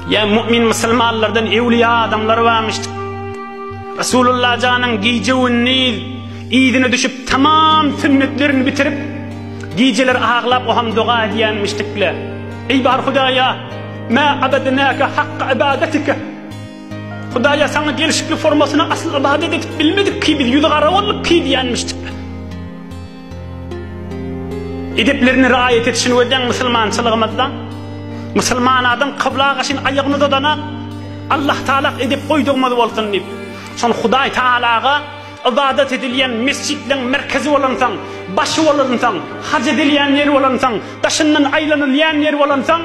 Ya mümin Müslümanlardan evliya adamlar varmıştı. Resulullah canın giyceğini, idine düşüp tamam sünnetlerini bitirip giyceler ağlap o ham dua ediyenmiştikler. Ey bar Hudaya, ma abednaka hakka ibadetike. Hudaya sana gelişikli formasına asıl ibadet edip bilmedik ki biz yüzgara olduk ki diyenmiştikler. Edeplerini riayet etişini öden Müslümançılığımızdan, Müslüman adam kıbla kaşın ayağını da dana Allah Teala edip koyduğumuz olsun deyip son Huday Teala'ga ibadet edilen mescidlerin merkezi olansan, başı olansan, hac edilen yeri olansan, taşından aylanılan yeri olansan,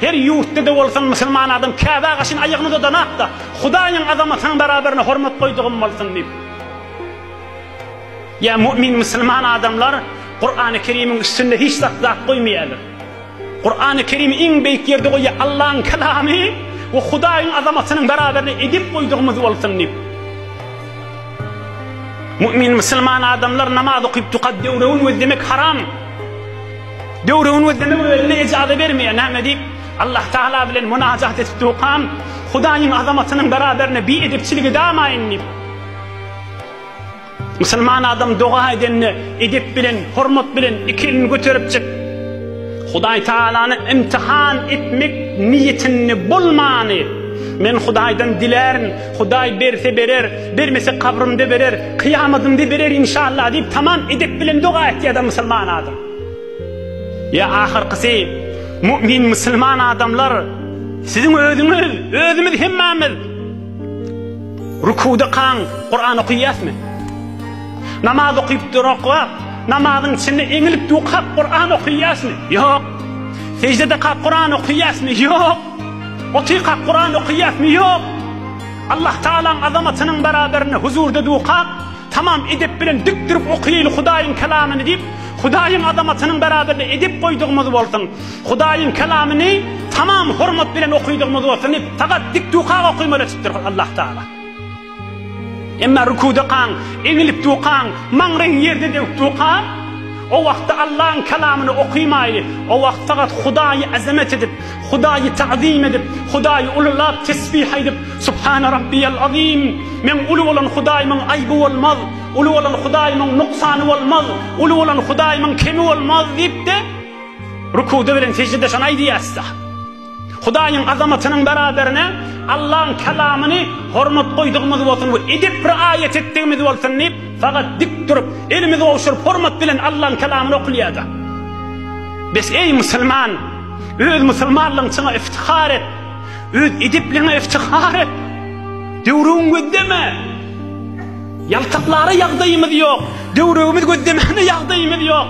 her yurtta da olsan Müslüman adam Kabe kaşın ayağını da dana da Huday'ın azamatının beraberine hürmet koyduğum olsun deyip. Ya mümin Müslüman adamlar Kur'an-ı Kerim'in üstünde hiç zat koymayalım. Kur'an-ı Kerim'i en büyük yerde koyuyor Allah'ın kelamı ve Huday'ın azamatının beraberine edip koyduğumuz olsun deyip. Mümin Müslüman adamlar namaz okuyup tukat devrevun ve demek haram. Devrevun ve demek öyle icazı vermiyor. Ne deyip Allah Teala bilen münacat etip tukan Huday'ın azamatının beraberine bir edepçilik edamayın deyip. Müslüman adam dua edenini edip bilen, hürmet bilen ikilini götürüp çık. Huday Teala'nı imtihan etmek niyetini bulmanı. Men Huday'dan dilerim, Huday berse berer, bermese kabrimde berer, kıyametinde berer inşallah deyip tamam edip bilen dua et ya da Müslüman adam. Ya ahirkisi mümin Müslüman adamlar sizin özümüz hemmamiz rükuda kan Kur'an okuyas mı? Namaz okuyup durak, namazın içinde eğilip durak Kur'an okuyas mı? Yok. Secdede kalk Kur'an okuyas mı? Yok. Otuy kalk Kur'an okuyas mı? Yok. Allah Teala'nın azamatının beraberine huzurda durak, tamam edip bilen dik durup okuyayım Huday'ın kelamını deyip, Huday'ın azamatının beraberine edip koyduğumuz olsun. Huday'ın kelamını tamam hürmet bilen okuyduğumuz olsun deyip, fakat dik durak okuymalı çıktır Allah Teala. Emma rükuda kan, eğilip dukan, mağrın yerde de dukan, o vakti Allah'ın kelamını okuymayı, o vakti fakat Huday'ı azamet edip, Huday'ı ta'zim edip, Huday'ı ululab tesbih edip, Subhane Rabbiyel Azim, men ulu olan Huday'ın ayıbı olmaz, ulu olan Huday'ın nuksanı olmaz, ulu olan Huday'ın kemi olmaz deyip de, rükuda veren secdede şanay diyasta. Huday'ın azamatının beraberine Allah'ın kelamını hürmet koyduğumuz olsun ve edip riayet ettiğimiz olsun deyip fakat dik durup elimizi ovuşurup hürmet bilen Allah'ın kelamını okuyada. Biz ey Müslüman, öz Müslümanlığın sana iftihar et, öz edipliğine iftihar et, devruğun göddeme, yaltaklara yağdayımız yok, devruğumuz göddemene yağdayımız yok.